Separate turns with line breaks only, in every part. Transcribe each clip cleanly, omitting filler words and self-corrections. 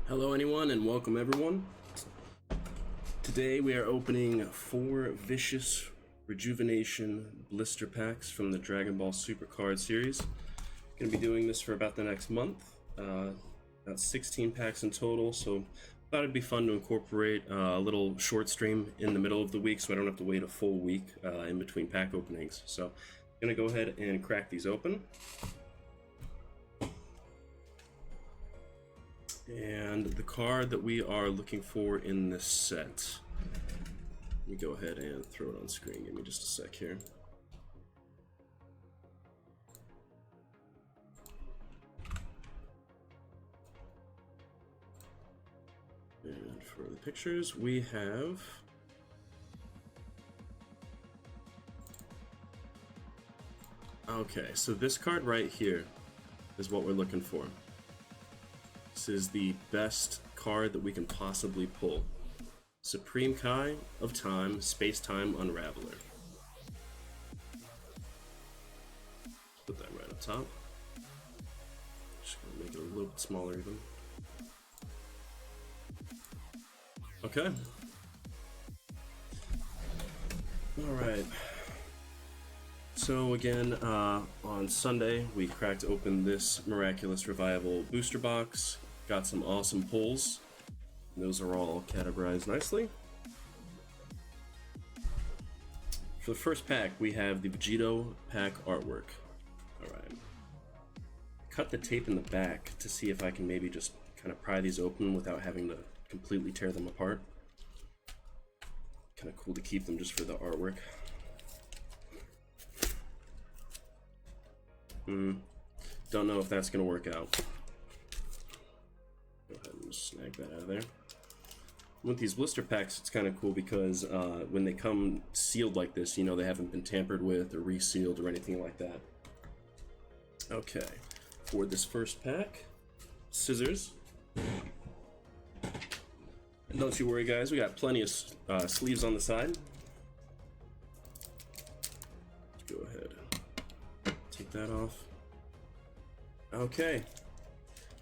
Hello anyone and welcome everyone. Today we are opening 4 Vicious Rejuvenation Blister Packs from the Dragon Ball Super Card series. Going to be doing this for about the next month. About 16 packs in total, so thought it'd be fun to incorporate a little short stream in the middle of the week so I don't have to wait a full week in between pack openings. So I'm going to go ahead and crack these open. And the card that we are looking for in this set, let me go ahead and throw it on screen. Give me just a sec here. And for the pictures, we have okay, so this card right here is what we're looking for. This is the best card that we can possibly pull. Supreme Kai of Time, Space-Time Unraveler. Put that right up top. Just gonna make it a little bit smaller even. Okay. Alright. So again, on Sunday, we cracked open this Miraculous Revival booster box. Got some awesome pulls. Those are all categorized nicely. For the first pack, we have the Vegito pack artwork. Alright. Cut the tape in the back to see if I can maybe just kind of pry these open without having to completely tear them apart. Kind of cool to keep them just for the artwork. Don't know if that's going to work out. Go ahead and just snag that out of there. With these blister packs, it's kind of cool because when they come sealed like this, you know they haven't been tampered with or resealed or anything like that. Okay, for this first pack, scissors. And don't you worry guys, we got plenty of sleeves on the side. Let's go ahead, take that off. Okay.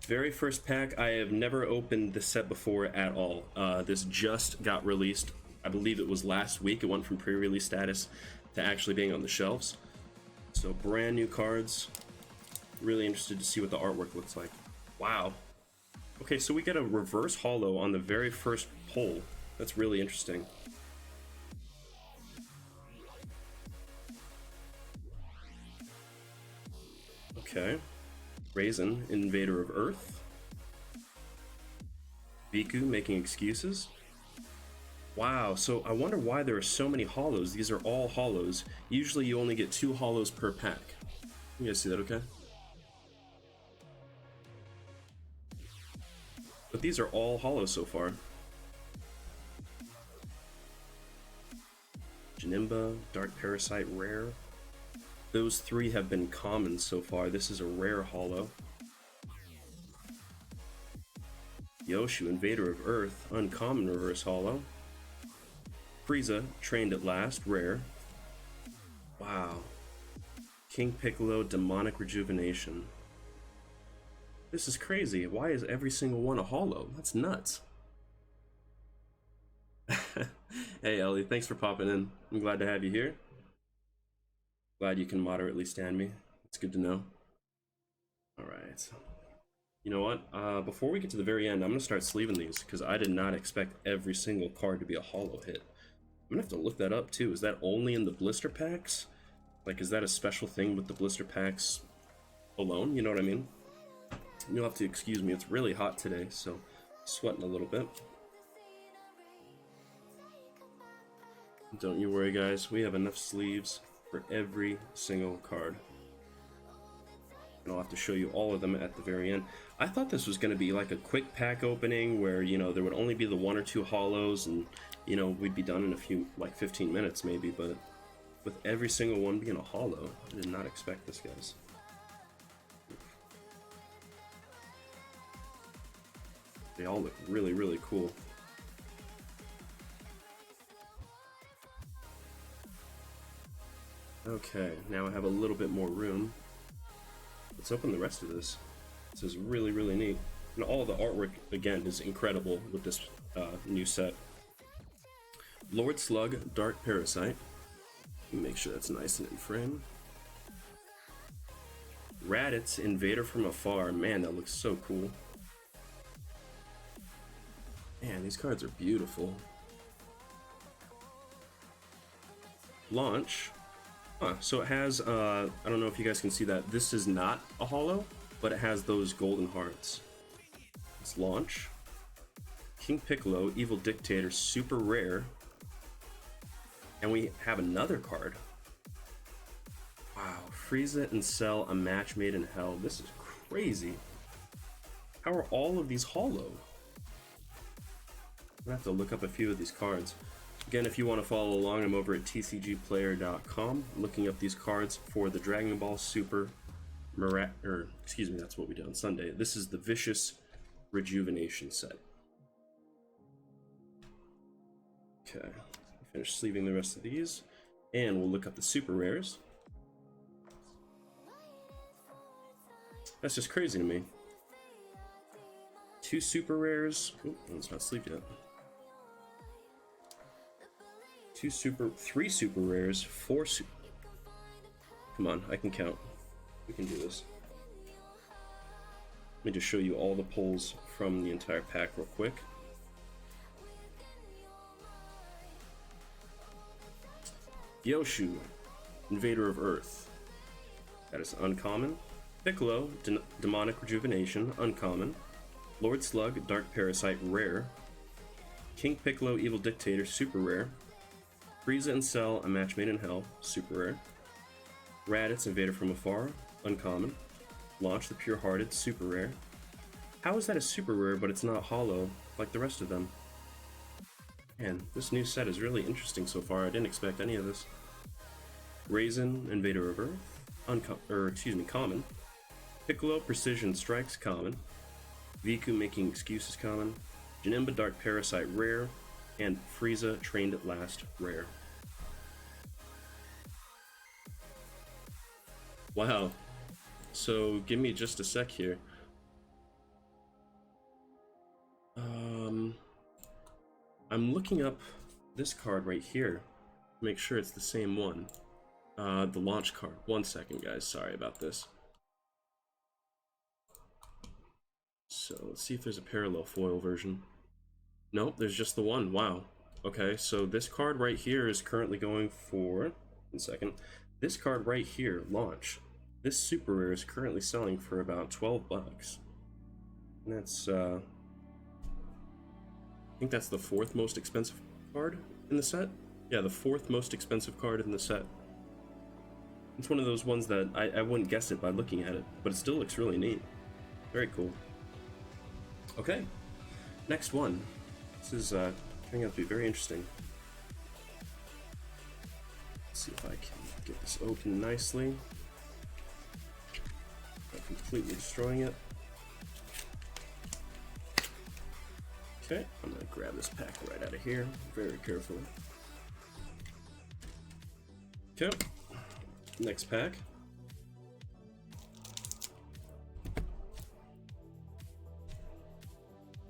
Very first pack, I have never opened this set before at all. This just got released. I believe it was last week. It went from pre-release status to actually being on the shelves. So brand new cards. Really interested to see what the artwork looks like. Wow. Okay, so we get a reverse holo on the very first pull. That's really interesting. Okay. Raisin, Invader of Earth. Biku making excuses. Wow, so I wonder why there are so many holos. These are all holos. Usually you only get 2 holos per pack. You guys see that okay? But these are all holos so far. Janimba, Dark Parasite, rare. Those 3 have been common so far. This is a rare holo. Yoshu, Invader of Earth, uncommon reverse holo. Frieza, Trained at Last, rare. Wow. King Piccolo, Demonic Rejuvenation. This is crazy. Why is every single one a holo? That's nuts. Hey Ellie, thanks for popping in. I'm glad to have you here. Glad you can moderately stand me. It's good to know. Alright. You know what? Before we get to the very end, I'm going to start sleeving these because I did not expect every single card to be a holo hit. I'm going to have to look that up too. Is that only in the blister packs? Like, is that a special thing with the blister packs alone? You know what I mean? You'll have to excuse me. It's really hot today, so sweating a little bit. Don't you worry, guys. We have enough sleeves for every single card. And I'll have to show you all of them at the very end. I thought this was going to be like a quick pack opening where, you know, there would only be the 1 or 2 holos and, you know, we'd be done in a few, like 15 minutes maybe, but with every single one being a holo, I did not expect this, guys. They all look really, really cool. Okay, now I have a little bit more room. Let's open the rest of this. This is really, really neat. And all the artwork, again, is incredible with this new set. Lord Slug, Dark Parasite. Make sure that's nice and in frame. Raditz, Invader from Afar. Man, that looks so cool. Man, these cards are beautiful. Launch. So it has, I don't know if you guys can see that. This is not a holo, but it has those golden hearts. It's Launch. King Piccolo, Evil Dictator, super rare. And we have another card. Wow, Frieza and Cell, a match made in hell. This is crazy. How are all of these holo? I'm gonna have to look up a few of these cards. Again, if you want to follow along, I'm over at tcgplayer.com looking up these cards for the Dragon Ball Super excuse me, that's what we did on Sunday. This is the Vicious Rejuvenation set. Okay, finish sleeving the rest of these, and we'll look up the super rares. That's just crazy to me. 2 super rares. Oh, it's not sleeved yet. 3 super rares, 4 super. Come on, I can count. We can do this. Let me just show you all the pulls from the entire pack real quick. Yoshu, Invader of Earth. That is uncommon. Piccolo, Demonic Rejuvenation, uncommon. Lord Slug, Dark Parasite, rare. King Piccolo, Evil Dictator, super rare. Frieza and Cell, a match made in hell, super rare. Raditz, Invader from Afar, uncommon. Launch, the Pure-Hearted, super rare. How is that a super rare, but it's not holo like the rest of them? Man, this new set is really interesting so far. I didn't expect any of this. Raisin, Invader of Earth, common. Piccolo, Precision Strikes, common. Viku, Making Excuses, common. Janemba, Dark Parasite, rare. And Frieza, Trained at Last, rare. Wow. So give me just a sec here. I'm looking up this card right here. Make sure it's the same one. The launch card. 1 second, guys. Sorry about this. So let's see if there's a parallel foil version. Nope, there's just the one. Wow. Okay, so this card right here is currently going for... 1 second. This card right here, Launch. This super rare is currently selling for about 12 bucks. And that's, I think that's the 4th most expensive card in the set? Yeah, the 4th most expensive card in the set. It's one of those ones that I wouldn't guess it by looking at it, but it still looks really neat. Very cool. Okay, next one. This is turning out to be very interesting. Let's see if I can get this open nicely. I'm completely destroying it. Okay, I'm gonna grab this pack right out of here, very carefully. Okay, next pack.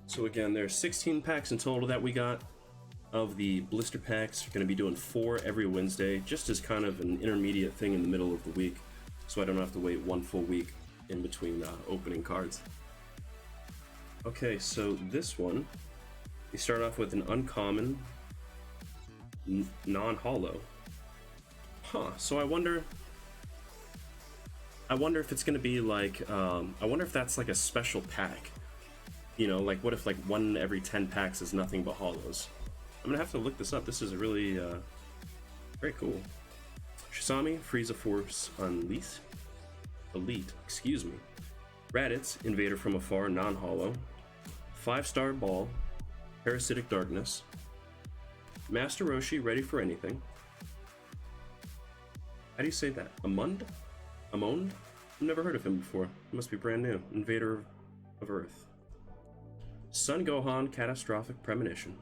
So again, there's 16 packs in total that we got of the blister packs. We're going to be doing 4 every Wednesday, just as kind of an intermediate thing in the middle of the week, so I don't have to wait 1 full week in between opening cards. Okay, so this one, we start off with an uncommon non-holo. So I wonder if it's going to be like, I wonder if that's like a special pack. You know, like what if like 1 every 10 packs is nothing but holos? I'm gonna have to look this up. This is a really very cool. Shisami, Frieza Force Unleashed. Elite, excuse me. Raditz, Invader from Afar, non-holo. 5-star Ball, Parasitic Darkness. Master Roshi, Ready for Anything. How do you say that? Amund? I've never heard of him before. He must be brand new. Invader of Earth. Son Gohan, Catastrophic Premonition.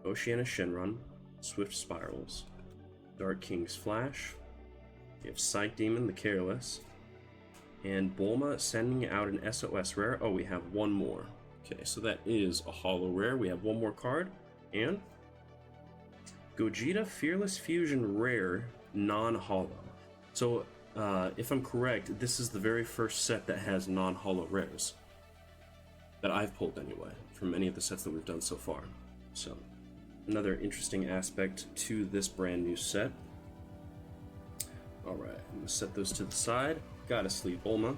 Oceana Shenron, Swift Spirals. Dark King's Flash. We have Psych Demon, the Careless. And Bulma sending out an SOS rare. Oh, we have one more. Okay, so that is a holo rare. We have one more card. And Gogeta Fearless Fusion rare, non-holo. So, if I'm correct, this is the very first set that has non-holo rares. That I've pulled anyway, from any of the sets that we've done so far. So, another interesting aspect to this brand new set. Alright, I'm going to set those to the side. Gotta sleep Bulma.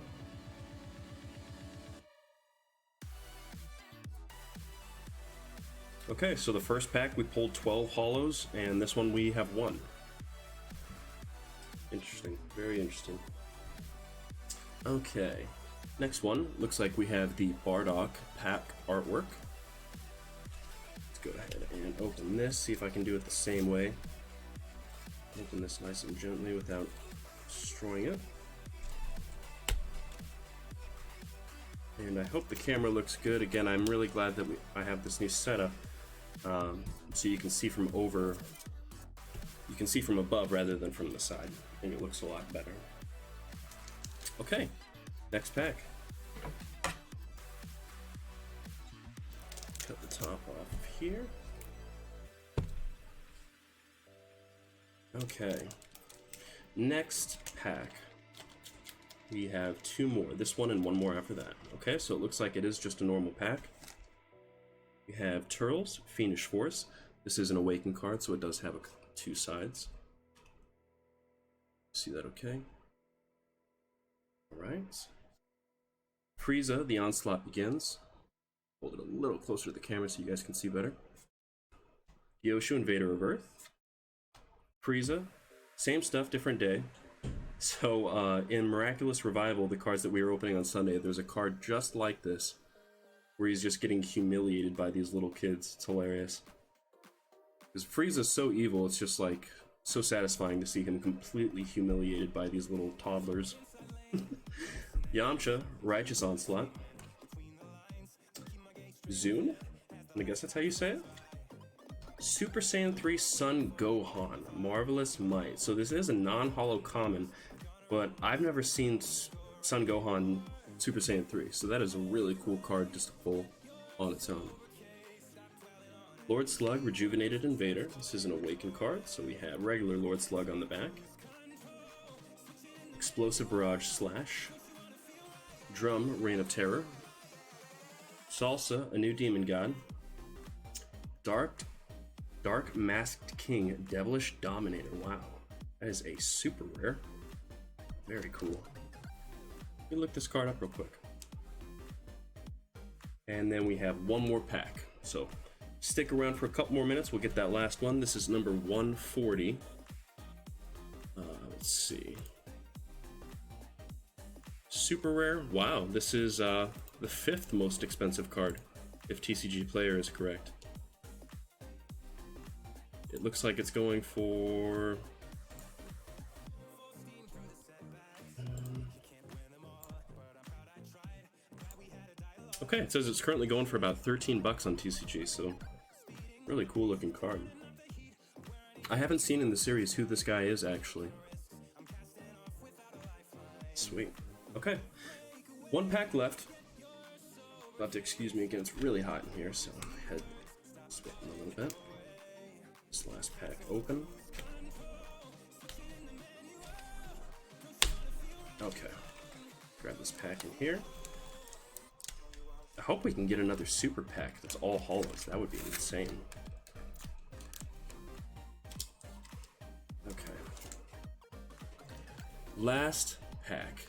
Okay, so the first pack we pulled 12 holos, and this one we have 1. Interesting, very interesting. Okay, next one, looks like we have the Bardock pack artwork. Let's go ahead and open this, see if I can do it the same way. Open this nice and gently without destroying it. And I hope the camera looks good. Again, I'm really glad that I have this new setup, so you can see from above rather than from the side. I think it looks a lot better. Okay, next pack. Cut the top off of here. Okay, next pack. We have 2 more, this one and 1 more after that. Okay, so it looks like it is just a normal pack. We have Turtles, Fiendish Force. This is an Awaken card, so it does have 2 sides. See that okay? Alright. Frieza, the onslaught begins. Hold it a little closer to the camera so you guys can see better. Yoshu, Invader of Earth. Frieza, same stuff, different day. So, in Miraculous Revival, the cards that we were opening on Sunday, there's a card just like this, where he's just getting humiliated by these little kids. It's hilarious. Because Frieza's so evil, it's just like, so satisfying to see him completely humiliated by these little toddlers. Yamcha, Righteous Onslaught. Zune? I guess that's how you say it? Super Saiyan 3 Son Gohan, Marvelous Might. So this is a non-holo common, but I've never seen Son Gohan Super Saiyan 3, so that is a really cool card just to pull on its own. Lord Slug, Rejuvenated Invader. This is an Awaken card, so we have regular Lord Slug on the back. Explosive Barrage Slash. Drum, Reign of Terror. Salsa, a new demon god. Dark Masked King, Devilish Dominator. Wow, that is a super rare. Very cool. Let me look this card up real quick. And then we have 1 more pack. So stick around for a couple more minutes. We'll get that last one. This is number 140. Let's see. Super rare. Wow, this is the 5th most expensive card, if TCG Player is correct. It looks like it's going for... Okay, it says it's currently going for about 13 bucks on TCG, so really cool looking card. I haven't seen in the series who this guy is, actually. Sweet. Okay, 1 pack left. You'll have to excuse me again, it's really hot in here, so head sweating a little bit. This last pack open. Okay, grab this pack in here. I hope we can get another super pack that's all holos. That would be insane. Okay. Last pack.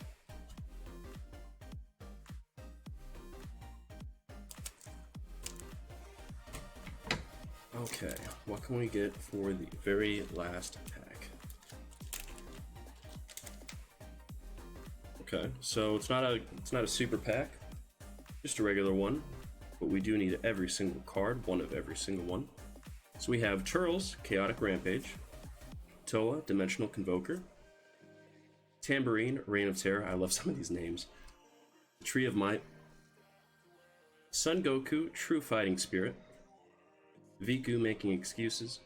Okay, what can we get for the very last pack? Okay, so it's not a super pack, just a regular one, but we do need every single card, one of every single one. So we have Turtles, Chaotic Rampage, Toa, Dimensional Convoker, Tambourine, Reign of Terror. I love some of these names. Tree of Might, Son Goku, True Fighting Spirit, Viku, Making Excuses,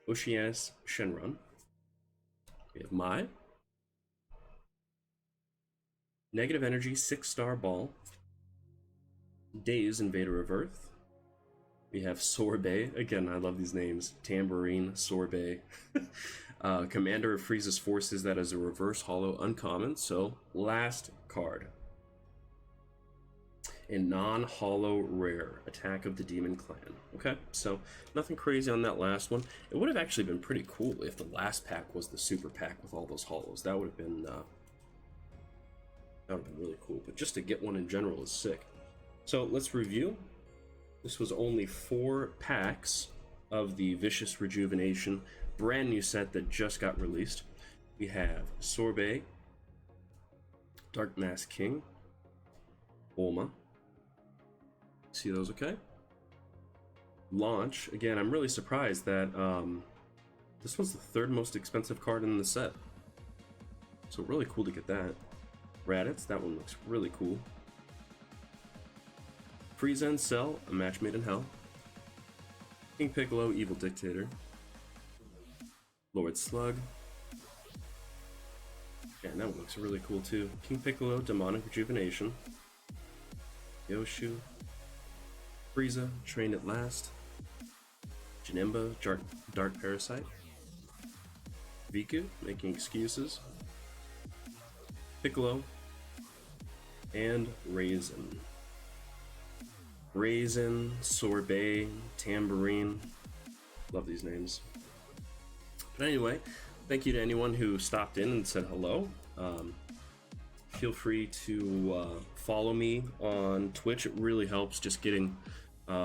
Oceanus, Shenron. We have Mai, Negative Energy 6-star ball. Daze, Invader of Earth. We have Sorbet. Again, I love these names. Tambourine, Sorbet. Commander of Frieza's Forces, that is a reverse holo uncommon. So, last card. A non-holo rare. Attack of the Demon Clan. Okay, so nothing crazy on that last one. It would have actually been pretty cool if the last pack was the super pack with all those holos. That would have been really cool. But just to get one in general is sick. So let's review. This was only 4 packs of the Vicious Rejuvenation brand new set that just got released. We have Sorbet, Dark Mask King, Bulma. See those okay? Launch. Again, I'm really surprised that this was the 3rd most expensive card in the set. So really cool to get that. Raditz, that one looks really cool. Frieza and Cell, A Match Made in Hell. King Piccolo, Evil Dictator. Lord Slug. Yeah, that one looks really cool too. King Piccolo, Demonic Rejuvenation. Yoshu. Frieza, Trained at Last. Janemba, Dark Parasite. Viku, Making Excuses. Piccolo. And Raisin. Raisin, Sorbet, Tambourine. Love these names. But anyway, thank you to anyone who stopped in and said hello. Feel free to follow me on Twitch. It really helps. Just getting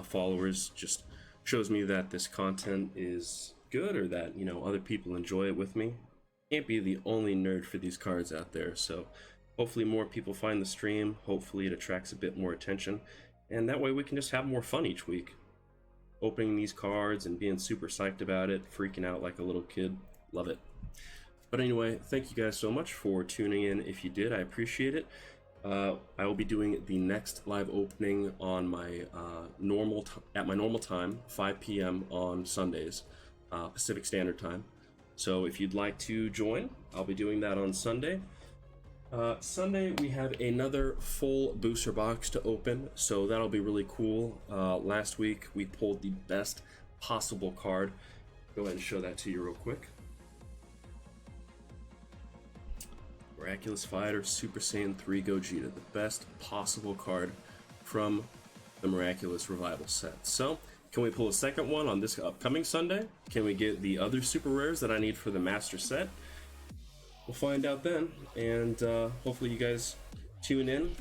followers just shows me that this content is good, or that, you know, other people enjoy it with me. Can't be the only nerd for these cards out there, so hopefully more people find the stream. Hopefully it attracts a bit more attention, and that way we can just have more fun each week. Opening these cards and being super psyched about it, freaking out like a little kid. Love it. But anyway, thank you guys so much for tuning in. If you did, I appreciate it. I will be doing the next live opening on my at my normal time, 5 p.m. on Sundays, Pacific Standard Time. So if you'd like to join, I'll be doing that on Sunday. Sunday we have another full booster box to open, so that'll be really cool. Last week we pulled the best possible card. Go ahead and show that to you real quick. Miraculous Fighter Super Saiyan 3 Gogeta, the best possible card from the Miraculous Revival set. So, can we pull a second one on this upcoming Sunday? Can we get the other super rares that I need for the Master set? We'll find out then, and hopefully you guys tune in,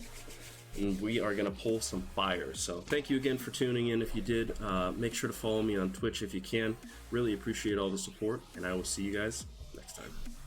and we are going to pull some fire. So thank you again for tuning in. If you did, make sure to follow me on Twitch if you can. Really appreciate all the support, and I will see you guys next time.